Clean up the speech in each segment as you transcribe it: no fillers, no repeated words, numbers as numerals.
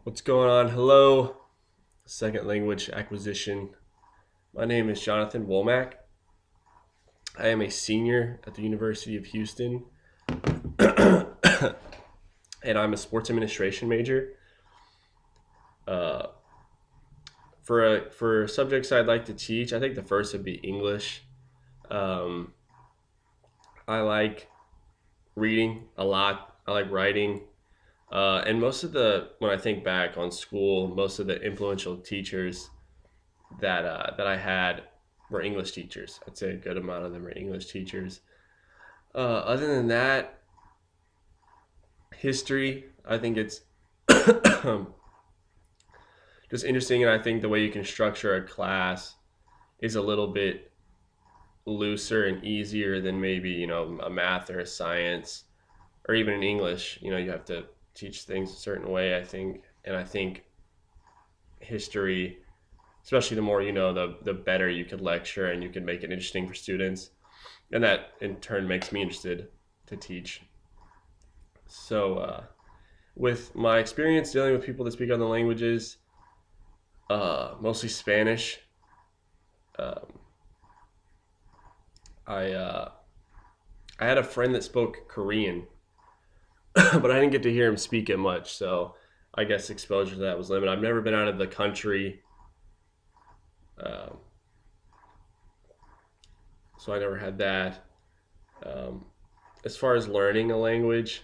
What's going on? Hello, second language acquisition. My name is Jonathan Womack. I am a senior at the University of Houston, and I'm a sports administration major. Uh, for subjects I'd like to teach, I think the first would be English. Um, I like reading a lot. I like writing. And when I think back on school, most of the influential teachers that I had were English teachers. I'd say a good amount of them were English teachers. Other than that, history, I think it's just interesting, and I think the way you can structure a class is a little bit looser and easier than maybe a math or a science or even in English. You have to teach things a certain way, I think, and I think history, especially the more you know, the better you could lecture and you can make it interesting for students, and that in turn makes me interested to teach. So with my experience dealing with people that speak other languages, mostly Spanish, um, I had a friend that spoke Korean, but I didn't get to hear him speak it much, so I guess exposure to that was limited. I've never been out of the country, um, so I never had that. Um, as far as learning a language,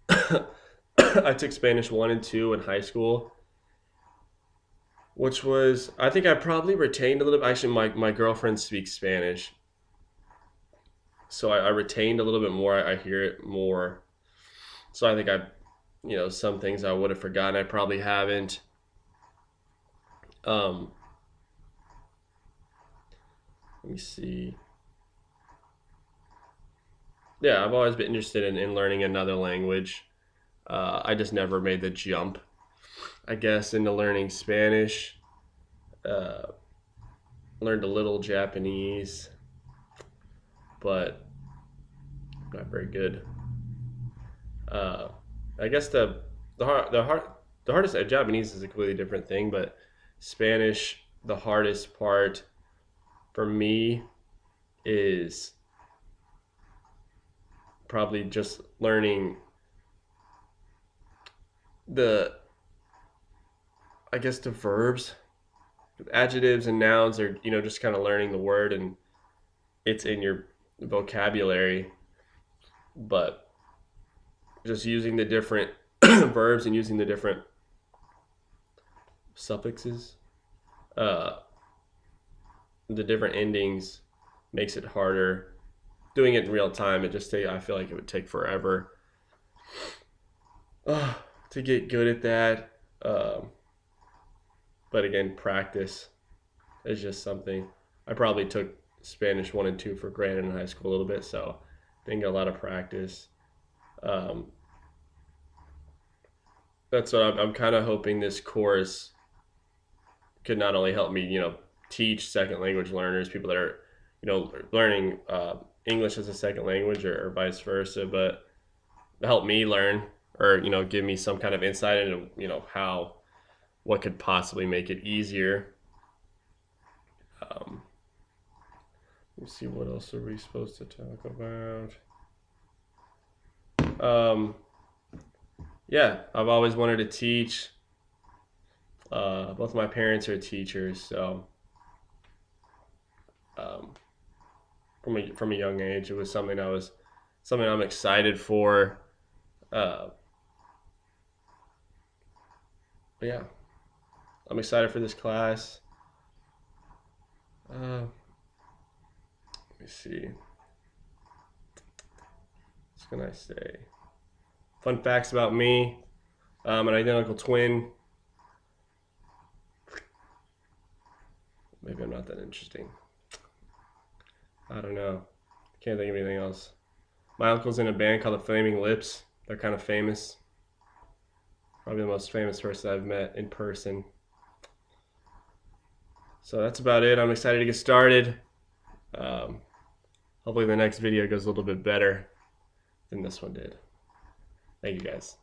I took Spanish 1 and 2 in high school, which was, I think I probably retained a little bit. Actually, my girlfriend speaks Spanish, so I retained a little bit more. I hear it more. So I think some things I would have forgotten, I probably haven't. Um, Let me see. Yeah, I've always been interested in learning another language. I just never made the jump, I guess, into learning Spanish. Uh, Learned a little Japanese, but not very good. Uh, I guess the hardest Japanese is a completely different thing, but Spanish, the hardest part for me is probably just learning the I guess the verbs, adjectives and nouns are just kind of learning the word and it's in your vocabulary, but just using the different verbs and using the different suffixes, uh, the different endings makes it harder. Doing it in real time, I feel like it would take forever to get good at that. But again, practice is just something. I probably took Spanish 1 and 2 for granted in high school a little bit, so didn't get a lot of practice. Um, that's what I'm kind of hoping this course could not only help me, teach second language learners, people that are, learning English as a second language or vice versa, but help me learn or, give me some kind of insight into, what could possibly make it easier. Let's see, what else are we supposed to talk about? Yeah, I've always wanted to teach. Both my parents are teachers, so um, from a young age, it was something I'm excited for. Uh, but yeah, I'm excited for this class. Let me see. What can I say? Fun facts about me. I'm an identical twin. Maybe I'm not that interesting. I don't know. Can't think of anything else. My uncle's in a band called the Flaming Lips. They're kind of famous. Probably the most famous person I've met in person. So that's about it. I'm excited to get started. Hopefully the next video goes a little bit better than this one did. Thank you guys.